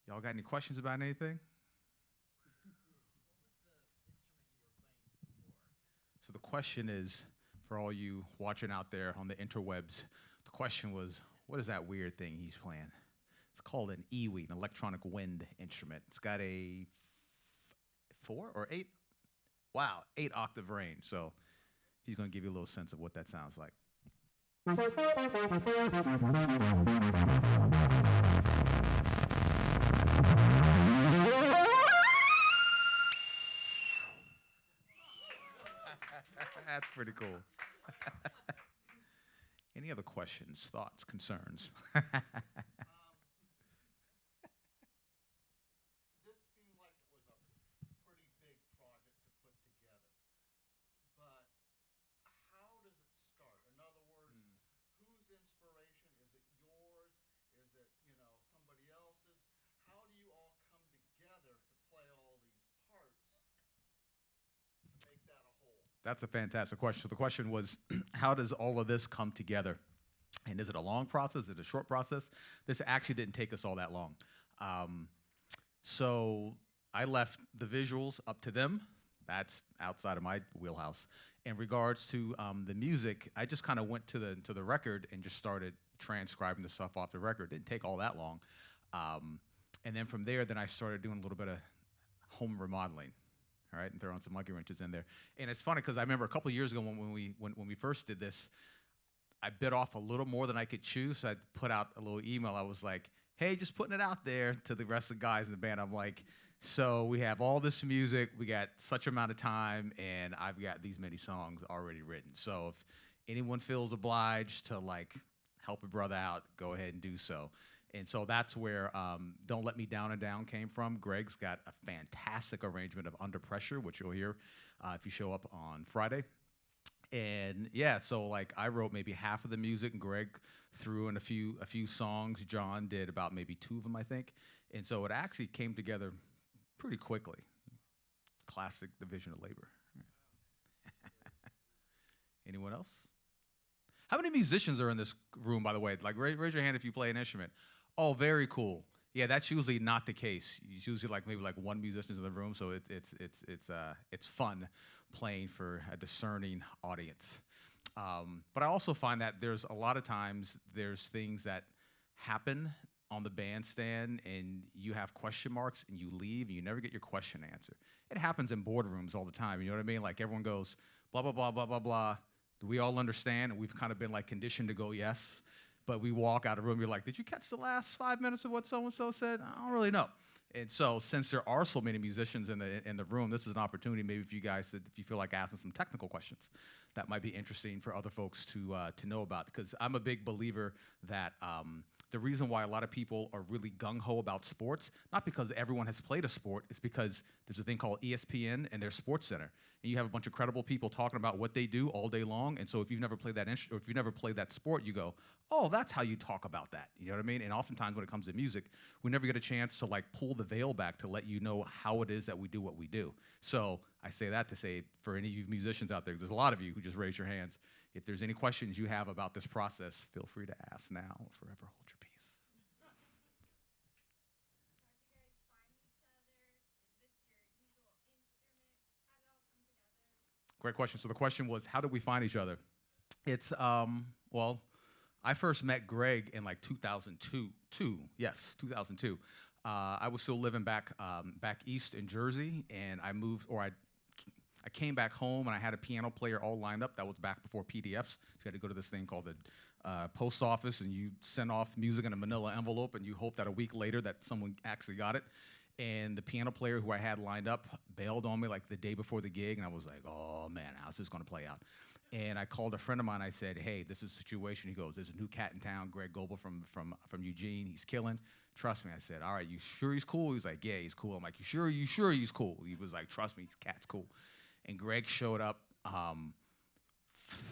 Y'all got any questions about anything? So the question is, for all you watching out there on the interwebs, the question was, what is that weird thing he's playing? It's called an EWI, an electronic wind instrument. It's got a 4 or 8, wow, 8-octave range. So he's going to give you a little sense of what that sounds like. That's pretty cool. Any other questions, thoughts, concerns? This seemed like it was a pretty big project to put together. But how does it start? In other words, whose inspiration? Is it yours? Is it, somebody else's? How do you all come together to play all these parts to make that a whole? That's a fantastic question. So the question was, how does all of this come together? And is it a long process? Is it a short process? This actually didn't take us all that long. So I left the visuals up to them. That's outside of my wheelhouse. In regards to the music, I just kind of went to the record and just started transcribing the stuff off the record. It didn't take all that long. And then from there, then I started doing a little bit of home remodeling. All right, and throwing some monkey wrenches in there. And it's funny because I remember a couple of years ago when we first did this, I bit off a little more than I could chew, so I put out a little email. I was like, hey, just putting it out there to the rest of the guys in the band. I'm like, so we have all this music, we got such amount of time, and I've got these many songs already written. So if anyone feels obliged to like help a brother out, go ahead and do so. And so that's where Don't Let Me Down and Down came from. Greg's got a fantastic arrangement of Under Pressure, which you'll hear if you show up on Friday. And yeah, so like I wrote maybe half of the music, and Greg threw in a few songs. John did about maybe 2 of them, I think. And so it actually came together pretty quickly. Classic division of labor. Anyone else? How many musicians are in this room, by the way? Like raise your hand if you play an instrument. Oh, very cool. Yeah, that's usually not the case. It's usually like maybe like one musician in the room, so it's fun playing for a discerning audience. But I also find that there's a lot of times there's things that happen on the bandstand and you have question marks and you leave and you never get your question answered. It happens in boardrooms all the time, you know what I mean? Like everyone goes, blah, blah, blah, blah, blah, blah. Do we all understand? And we've kind of been like conditioned to go yes. But we walk out of the room, you're like, did you catch the last 5 minutes of what so-and-so said? I don't really know. And so since there are so many musicians in the room, this is an opportunity maybe for you guys, if you feel like asking some technical questions, that might be interesting for other folks to know about. Because I'm a big believer that the reason why a lot of people are really gung-ho about sports, not because everyone has played a sport, it's because there's a thing called ESPN and their Sports Center. And you have a bunch of credible people talking about what they do all day long. And so if you've never played that or if you've never played that sport, you go, oh, that's how you talk about that. You know what I mean? And oftentimes when it comes to music, we never get a chance to like pull the veil back to let you know how it is that we do what we do. So I say that to say, for any of you musicians out there, there's a lot of you who just raised your hands. If there's any questions you have about this process, feel free to ask now or forever hold your peace. Great question. So the question was, how did we find each other? It's, well, I first met Greg in like 2002. Yes, 2002. I was still living back east in Jersey, and I moved, or I came back home, and I had a piano player all lined up. That was back before PDFs. So you had to go to this thing called the post office, and you send off music in a manila envelope, and you hope that a week later that someone actually got it. And the piano player who I had lined up bailed on me like the day before the gig, and I was like, oh man, how's this gonna play out? And I called a friend of mine, I said, hey, this is the situation. He goes, there's a new cat in town, Greg Goebel from Eugene, he's killing. Trust me. I said, all right, you sure he's cool? He was like, yeah, he's cool. I'm like, you sure he's cool? He was like, trust me, cat's cool. And Greg showed up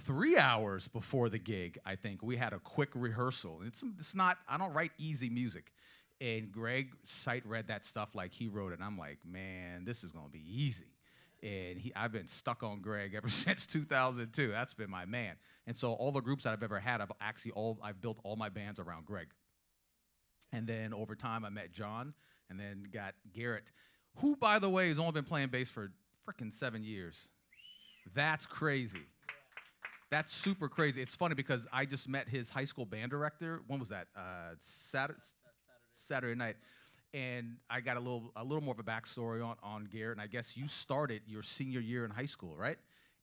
3 hours before the gig, I think. We had a quick rehearsal. It's not, I don't write easy music. And Greg sight read that stuff like he wrote it. And I'm like, man, this is gonna be easy. And I've been stuck on Greg ever since 2002. That's been my man. And so all the groups that I've ever had, I've built all my bands around Greg. And then over time, I met John, and then got Garrett, who, by the way, has only been playing bass for freaking 7 years. That's crazy. That's super crazy. It's funny because I just met his high school band director. When was that? Saturday night. And I got a little more of a backstory on Garrett. And I guess you started your senior year in high school, right?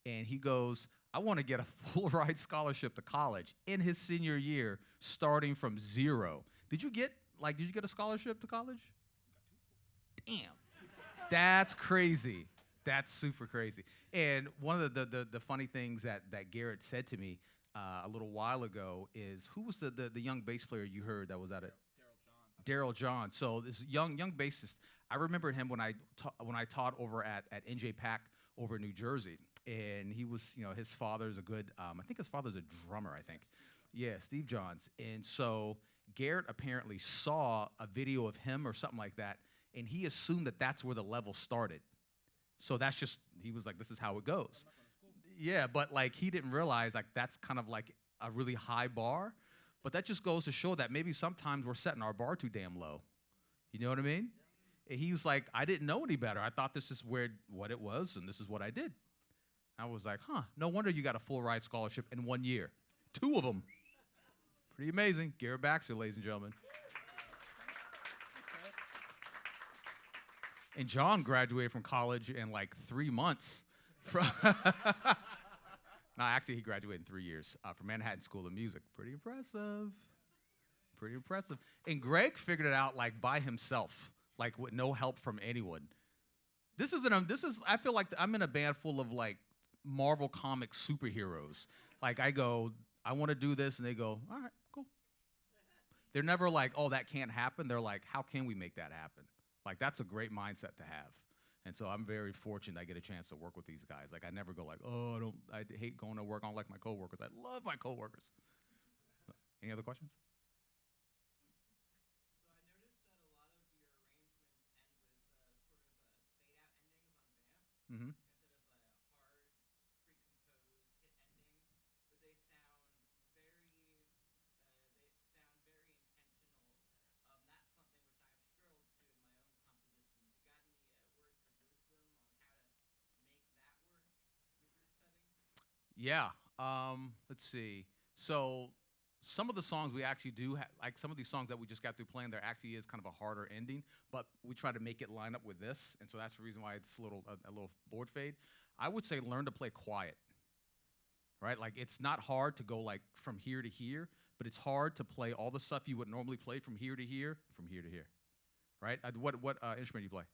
And he goes, I want to get a full ride scholarship to college in his senior year, starting from zero. Did you get a scholarship to college? Damn. That's crazy. That's super crazy. And one of the funny things that Garrett said to me a little while ago is, who was the young bass player you heard that was at it? Daryl John. So this young bassist, I remember him when I taught over at NJ Pack over in New Jersey, and he was, his father's a good, I think his father's a drummer, I think. Yeah, Steve Johns. And so Garrett apparently saw a video of him or something like that, and he assumed that that's where the level started. So that's just, he was like, this is how it goes. Yeah, but like he didn't realize like that's kind of like a really high bar. But that just goes to show that maybe sometimes we're setting our bar too damn low. You know what I mean? And he was like, I didn't know any better. I thought this is what it was, and this is what I did. I was like, no wonder you got a full ride scholarship in 1 year. 2 of them. Pretty amazing. Garrett Baxter, ladies and gentlemen. And John graduated from college in like 3 months. No, actually, he graduated in 3 years from Manhattan School of Music. Pretty impressive. Pretty impressive. And Greg figured it out like by himself, like with no help from anyone. I feel like I'm in a band full of like Marvel comic superheroes. Like I go, I want to do this, and they go, all right, cool. They're never like, oh, that can't happen. They're like, how can we make that happen? Like that's a great mindset to have. And so I'm very fortunate I get a chance to work with these guys. Like I never go like, oh, I hate going to work. I don't like my coworkers. I love my coworkers. Any other questions? So I noticed that a lot of your arrangements end with sort of fade out endings on vamps. Mm-hmm. Yeah. Let's see. So some of the songs we actually do like some of these songs that we just got through playing, there actually is kind of a harder ending, but we try to make it line up with this, and so that's the reason why it's a little board fade. I would say learn to play quiet. Right? Like it's not hard to go like from here to here, but it's hard to play all the stuff you would normally play from here to here, from here to here. Right? What instrument do you play?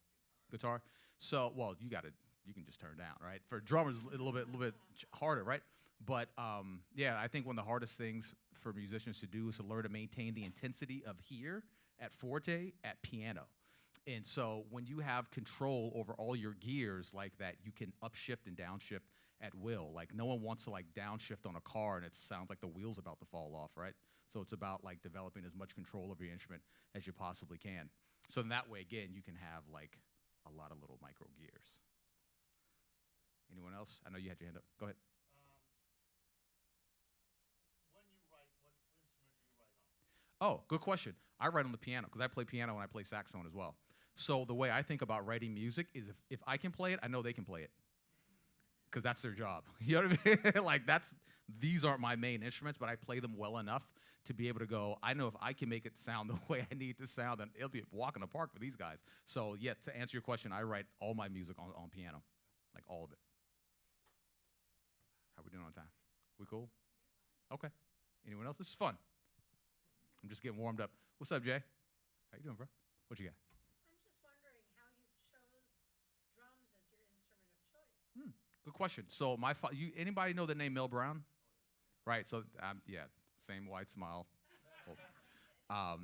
Guitar. So, well, you can just turn down, right? For drummers, a little bit harder, right? But yeah, I think one of the hardest things for musicians to do is to learn to maintain the intensity of here at forte at piano. And so when you have control over all your gears like that, you can upshift and downshift at will. Like no one wants to like downshift on a car and it sounds like the wheel's about to fall off, right? So it's about like developing as much control over your instrument as you possibly can. So in that way, again, you can have like a lot of little micro gears. Anyone else? I know you had your hand up. Go ahead. When you write, what instrument do you write on? Oh, good question. I write on the piano because I play piano and I play saxophone as well. So the way I think about writing music is if I can play it, I know they can play it because that's their job. You know what I mean? Like these aren't my main instruments, but I play them well enough to be able to go, I know if I can make it sound the way I need to sound, then it'll be a walk in the park for these guys. So yeah, to answer your question, I write all my music on piano, like all of it. How we doing on time? We cool? Okay. Anyone else? This is fun. I'm just getting warmed up. What's up, Jay? How you doing, bro? What you got? I'm just wondering how you chose drums as your instrument of choice. Good question. So anybody know the name Mel Brown? Right. So yeah, same white smile.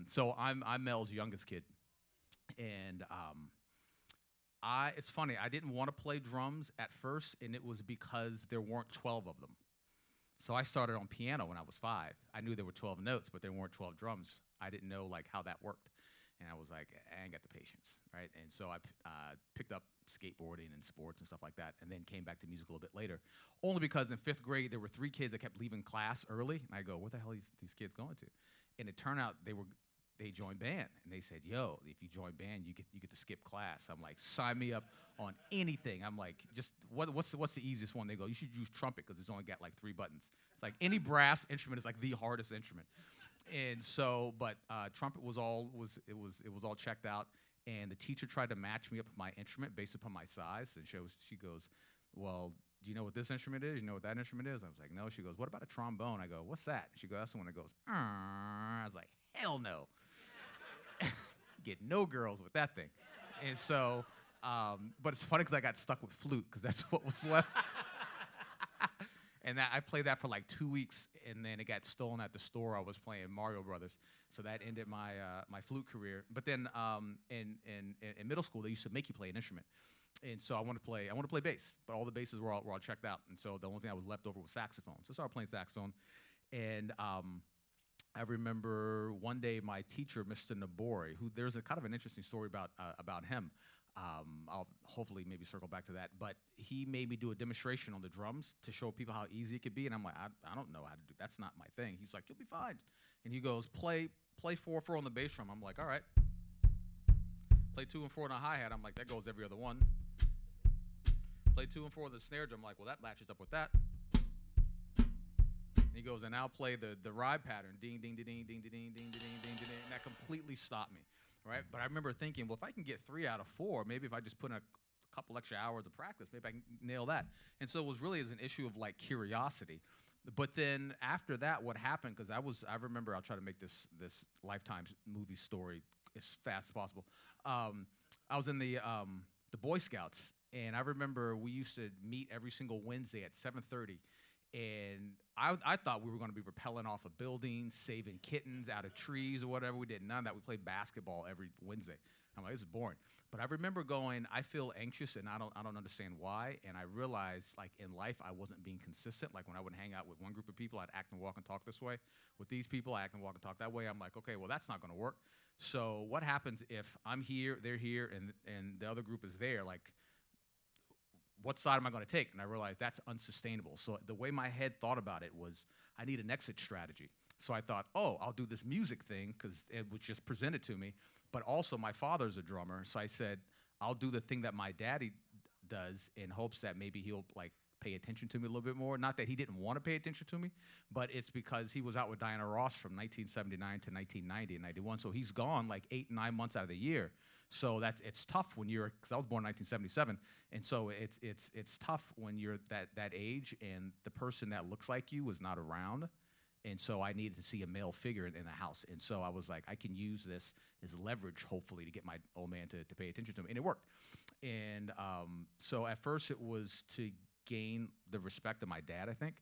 So I'm Mel's youngest kid, and it's funny. I didn't want to play drums at first, and it was because there weren't 12 of them. So I started on piano when I was 5. I knew there were 12 notes, but there weren't 12 drums. I didn't know like how that worked. And I was like, I ain't got the patience, right? And so I picked up skateboarding and sports and stuff like that, and then came back to music a little bit later. Only because in 5th grade, there were 3 kids that kept leaving class early. And I go, what the hell are these kids going to? And it turned out they were they joined band, and they said, "Yo, if you join band, you get to skip class." I'm like, "Sign me up on anything." I'm like, "Just what's the easiest one?" They go, "You should use trumpet because it's only got like 3 buttons." It's like any brass instrument is like the hardest instrument, and so, but trumpet was all checked out, and the teacher tried to match me up with my instrument based upon my size, and she goes, "Well, do you know what this instrument is? You know what that instrument is?" I was like, "No." She goes, "What about a trombone?" I go, "What's that?" She goes, "That's the one that goes." I was like, "Hell no." Get no girls with that thing. And so, but it's funny because I got stuck with flute because that's what was left. And I played that for like 2 weeks, and then it got stolen at the store I was playing Mario Brothers. So that ended my my flute career. But then in middle school, they used to make you play an instrument. And so I want to play bass, but all the basses were all checked out. And so the only thing I was left over was saxophone. So I started playing saxophone, and I remember one day my teacher, Mr. Nabori, who there's a kind of an interesting story about him. I'll hopefully maybe circle back to that. But he made me do a demonstration on the drums to show people how easy it could be. And I'm like, I don't know how to do. That's not my thing. He's like, "You'll be fine." And he goes, play 4/4 on the bass drum. I'm like, "All right." Play 2 and 4 on a hi hat. I'm like, "That goes every other one." Play 2 and 4 on the snare drum. I'm like, "Well, that matches up with that." And he goes, "And now play the ride pattern, ding, ding, ding, ding, ding, ding, ding, ding, ding, ding, ding," and that completely stopped me, right? But I remember thinking, well, if I can get 3 out of 4, maybe if I just put in a couple extra hours of practice, maybe I can nail that. And so it was really as an issue of like curiosity. But then after that, what happened? Because I remember, I'll try to make this Lifetime movie story as fast as possible. I was in the Boy Scouts, and I remember we used to meet every single Wednesday at 7:30. And I thought we were going to be rappelling off of buildings, saving kittens out of trees or whatever. We did none of that. We played basketball every Wednesday. I'm like, this is boring. But I remember going, I feel anxious, and I don't understand why. And I realized, like, in life, I wasn't being consistent. Like, when I would hang out with one group of people, I'd act and walk and talk this way. With these people, I act and walk and talk that way. I'm like, okay, well, that's not going to work. So what happens if I'm here, they're here, and the other group is there? Like, what side am I going to take? And I realized that's unsustainable. So the way my head thought about it was, I need an exit strategy. So I thought, oh, I'll do this music thing because it was just presented to me. But also my father's a drummer. So I said, I'll do the thing that my daddy does in hopes that maybe he'll like pay attention to me a little bit more. Not that he didn't want to pay attention to me, but it's because he was out with Diana Ross from 1979 to 1990 and 91. So he's gone like 8, 9 months out of the year. So it's tough when you're, because I was born in 1977, and so it's tough when you're that age and the person that looks like you is not around, and so I needed to see a male figure in the house, and so I was like, I can use this as leverage, hopefully, to get my old man to pay attention to me, and it worked. And so at first it was to gain the respect of my dad, I think.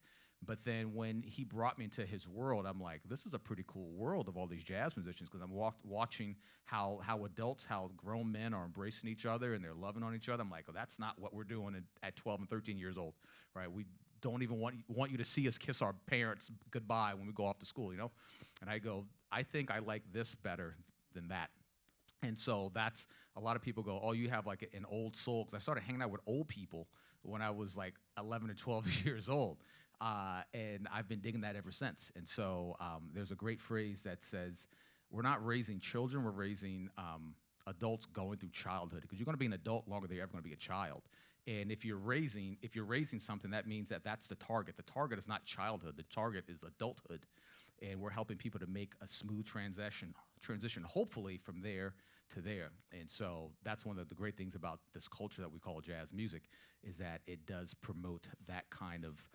But then when he brought me into his world, I'm like, this is a pretty cool world of all these jazz musicians, because I'm watching how adults, how grown men are embracing each other and they're loving on each other. I'm like, oh, that's not what we're doing at 12 and 13 years old, right? We don't even want you to see us kiss our parents goodbye when we go off to school, you know? And I go, I think I like this better than that. And so that's, a lot of people go, oh, you have like an old soul, because I started hanging out with old people when I was like 11 or 12 years old. And I've been digging that ever since. And so there's a great phrase that says, we're not raising children, we're raising adults going through childhood, because you're going to be an adult longer than you're ever going to be a child. And if you're raising something, that means that's the target. The target is not childhood. The target is adulthood. And we're helping people to make a smooth transition, hopefully from there to there. And so that's one of the great things about this culture that we call jazz music, is that it does promote that kind of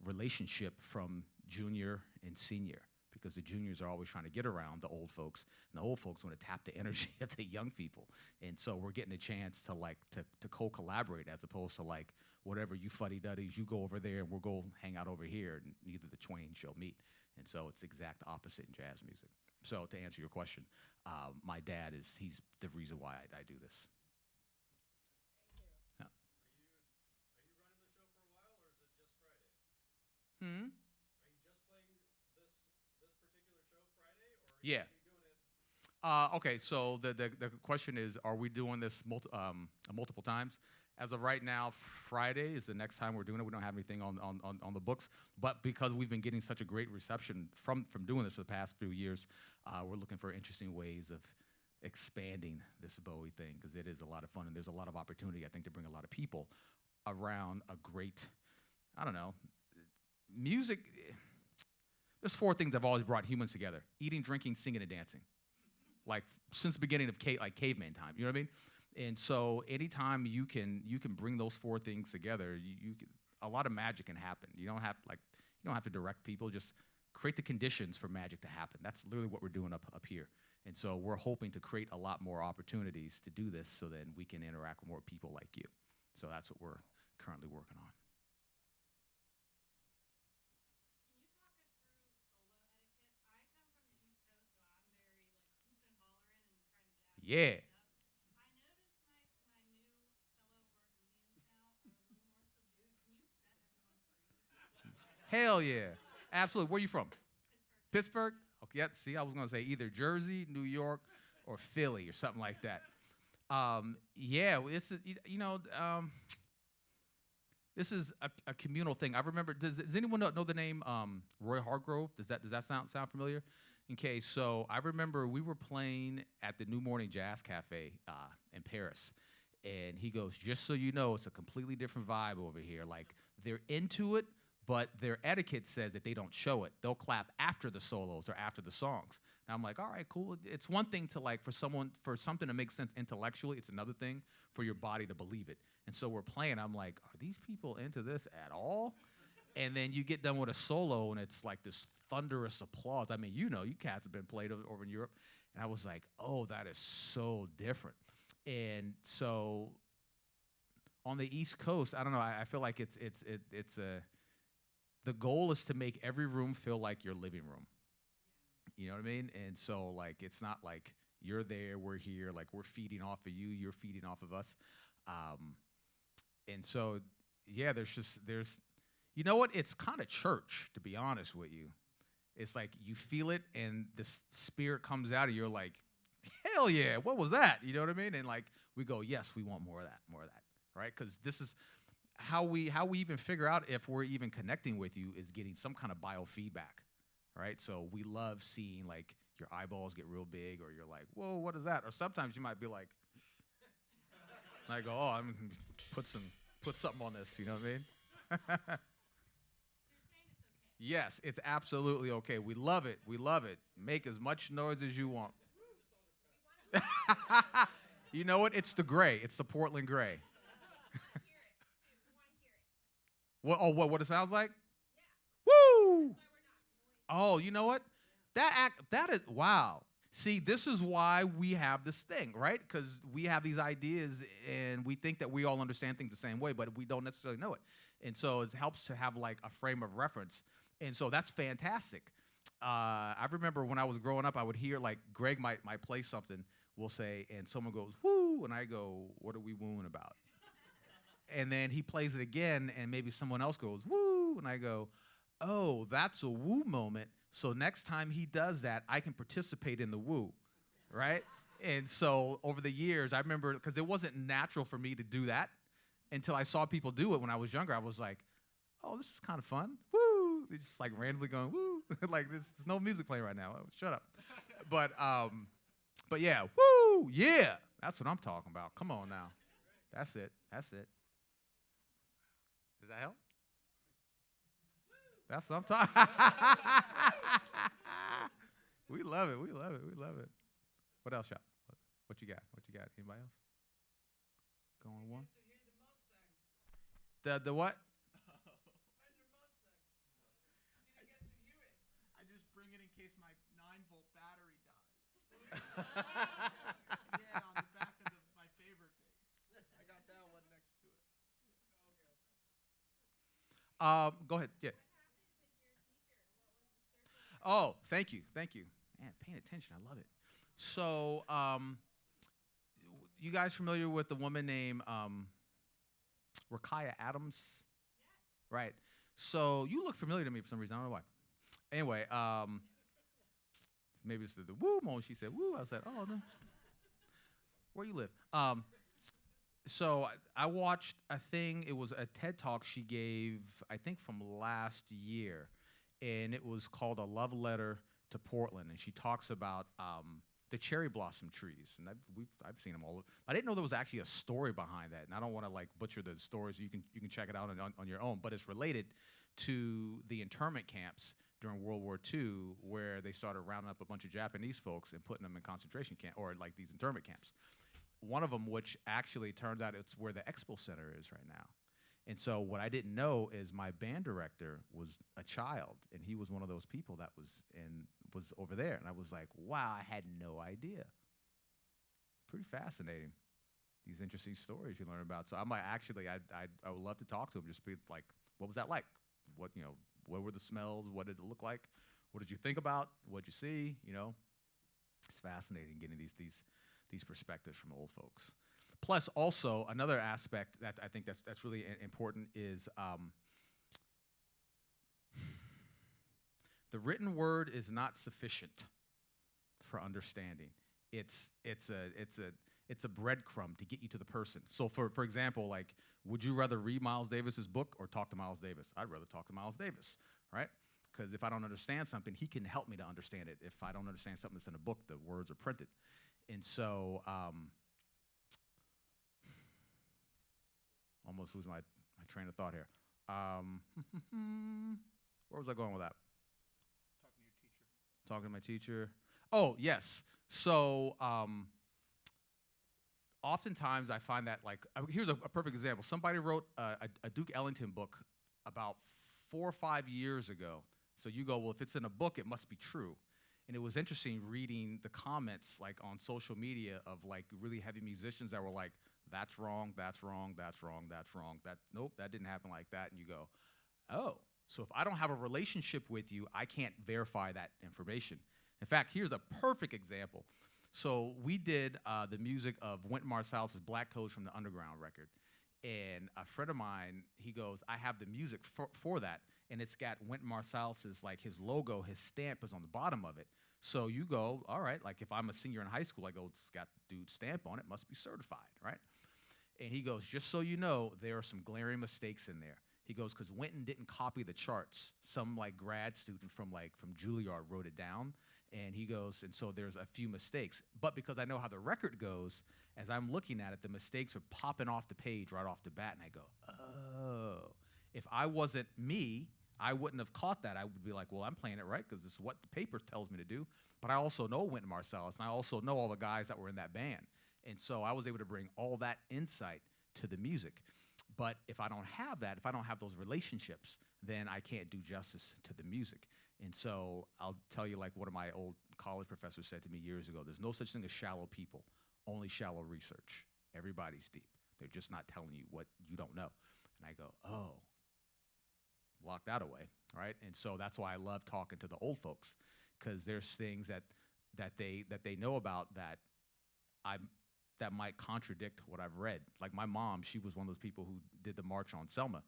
relationship from junior and senior, because the juniors are always trying to get around the old folks, and the old folks want to tap the energy of the young people. And so we're getting a chance to co-collaborate, as opposed to like, whatever, you fuddy-duddies, you go over there and we'll go hang out over here, and neither the twain shall meet. And so it's the exact opposite in jazz music. So to answer your question, my dad he's the reason why I do this. Yeah. Are you running the show for a while, or is it just Friday? Are you just playing this particular show Friday, or are you doing it? Okay, so the question is, are we doing this multiple times? As of right now, Friday is the next time we're doing it. We don't have anything on the books, but because we've been getting such a great reception from doing this for the past few years, we're looking for interesting ways of expanding this Bowie thing, because it is a lot of fun and there's a lot of opportunity, I think, to bring a lot of people around a great, I don't know, music. There's 4 things that have always brought humans together: eating, drinking, singing, and dancing. Like since the beginning of caveman time, you know what I mean? And so anytime you can bring those 4 things together, you can, a lot of magic can happen. You don't have to direct people, just create the conditions for magic to happen. That's literally what we're doing up here. And so we're hoping to create a lot more opportunities to do this so then we can interact with more people like you. So that's what we're currently working on. Yeah. Hell yeah. Absolutely. Where you from? Pittsburgh? Okay, yeah, see, I was going to say either Jersey, New York, or Philly or something like that. Yeah, this is, this is a communal thing. I remember, does anyone know the name Roy Hargrove? Does that sound familiar? Okay, so I remember we were playing at the New Morning Jazz Cafe in Paris, and he goes, just so you know, it's a completely different vibe over here. Like, they're into it, but their etiquette says that they don't show it. They'll clap after the solos or after the songs. And I'm like, all right, cool. It's one thing to like, for something to make sense intellectually. It's another thing for your body to believe it. And so we're playing. I'm like, are these people into this at all? And then you get done with a solo, and it's like this thunderous applause. I mean, you cats have been played over in Europe. And I was like, oh, that is so different. And so on the East Coast, I don't know. I feel like the goal is to make every room feel like your living room. You know what I mean? And so, like, it's not like you're there, we're here, like we're feeding off of you, you're feeding off of us. And so, yeah, there's, you know what? It's kind of church, to be honest with you. It's like you feel it and the spirit comes out and you're like, hell yeah, what was that? You know what I mean? And like, we go, yes, we want more of that, right? Because this is how we even figure out if we're even connecting with you, is getting some kind of biofeedback, right? So we love seeing like your eyeballs get real big, or you're like, whoa, what is that? Or sometimes you might be like, I go, oh, I'm gonna put something on this, you know what I mean? Yes, it's absolutely okay. We love it. We love it. Make as much noise as you want. You know what? It's the gray. It's the Portland gray. What it sounds like? Woo! Oh, you know what? That is, wow. See, this is why we have this thing, right? Because we have these ideas and we think that we all understand things the same way, but we don't necessarily know it. And so it helps to have like a frame of reference. And so that's fantastic. I remember when I was growing up, I would hear like Greg might play something, we'll say, and someone goes, woo, and I go, what are we wooing about? And then he plays it again, and maybe someone else goes, woo, and I go, oh, that's a woo moment. So next time he does that, I can participate in the woo, right? And so over the years, I remember, because it wasn't natural for me to do that until I saw people do it when I was younger. I was like, oh, this is kind of fun. Woo! They're just like randomly going, woo. Like there's no music playing right now. Shut up. But yeah, woo, yeah. That's what I'm talking about. Come on now. That's it. That's it. Does that help? That's what I'm talking. We love it. We love it. We love it. What else, y'all? What you got? What you got? Anybody else? Going one? The what? I just bring it in case my 9-volt battery dies. Yeah, on the back of my favorite bass. I got that one next to it. Go ahead. Yeah. Oh, thank you. Thank you. Man, paying attention. I love it. So, you guys familiar with the woman named Rakaya Adams? Yes. Right. So you look familiar to me for some reason. I don't know why. Anyway, maybe it's the woo moment. She said woo. I said, oh no. Where you live? So I watched a thing. It was a TED Talk she gave, I think, from last year, and it was called "A Love Letter to Portland." And she talks about the cherry blossom trees, and I've seen them all. I didn't know there was actually a story behind that, and I don't want to like butcher the stories. You can check it out on your own, but it's related to the internment camps during World War II, where they started rounding up a bunch of Japanese folks and putting them in concentration camp or like these internment camps. One of them, which actually turns out it's where the Expo Center is right now. And so what I didn't know is my band director was a child, and he was one of those people that was over there. And I was like, wow, I had no idea. Pretty fascinating. These interesting stories you learn about. So I'm like, actually, I would love to talk to him. Just be like, what was that like? What were the smells? What did it look like? What did you think about? What did you see? It's fascinating getting these perspectives from old folks. Plus, also another aspect that I think that's really important is the written word is not sufficient for understanding. It's a breadcrumb to get you to the person. So for example, like, would you rather read Miles Davis's book or talk to Miles Davis? I'd rather talk to Miles Davis, right? Because if I don't understand something, he can help me to understand it. If I don't understand something that's in a book, the words are printed. And so, almost lose my train of thought here. Where was I going with that? Talking to my teacher. Oh, yes. So, oftentimes I find that, like, here's a perfect example. Somebody wrote a Duke Ellington book about 4 or 5 years ago. So you go, well, if it's in a book, it must be true. And it was interesting reading the comments, like, on social media of, like, really heavy musicians that were like, that's wrong, that's wrong, that's wrong, that's wrong. Nope, that didn't happen like that. And you go, oh, so if I don't have a relationship with you, I can't verify that information. In fact, here's a perfect example. So we did the music of Wynton Marsalis's Black Codes from the Underground record. And a friend of mine, he goes, I have the music for that. And it's got Wynton Marsalis's, like, his logo, his stamp is on the bottom of it. So you go, all right, like, if I'm a senior in high school, I go, it's got dude's stamp on it, must be certified, right? And he goes, just so you know, there are some glaring mistakes in there. He goes, because Wynton didn't copy the charts. Some, like, grad student from Juilliard wrote it down. And he goes, and so there's a few mistakes. But because I know how the record goes, as I'm looking at it, the mistakes are popping off the page right off the bat. And I go, oh. If I wasn't me, I wouldn't have caught that. I would be like, well, I'm playing it right because this is what the paper tells me to do. But I also know Wynton Marsalis, and I also know all the guys that were in that band. And so I was able to bring all that insight to the music. But if I don't have that, if I don't have those relationships, then I can't do justice to the music. And so I'll tell you, like, one of my old college professors said to me years ago, there's no such thing as shallow people, only shallow research. Everybody's deep. They're just not telling you what you don't know. And I go, oh, lock that away, right? And so that's why I love talking to the old folks, because there's things that they know about that might contradict what I've read. Like my mom, she was one of those people who did the March on Selma,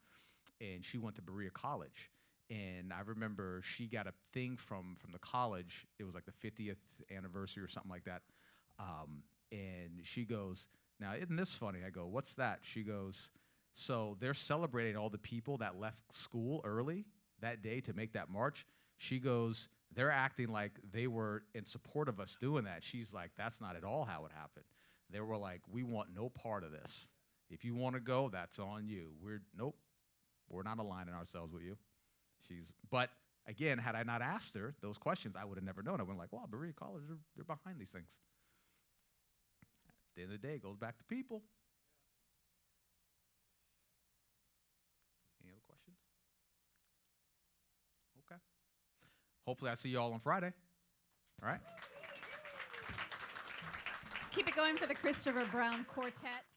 and she went to Berea College. And I remember she got a thing from the college. It was like the 50th anniversary or something like that. And she goes, now, isn't this funny? I go, what's that? She goes, so they're celebrating all the people that left school early that day to make that march. She goes, they're acting like they were in support of us doing that. She's like, that's not at all how it happened. They were like, we want no part of this. If you want to go, that's on you. Nope, we're not aligning ourselves with you. But again, had I not asked her those questions, I would have never known. I went like, well, Berea College, they're behind these things. At the end of the day, it goes back to people. Any other questions? Okay. Hopefully I see you all on Friday. All right. Keep it going for the Christopher Brown Quartet.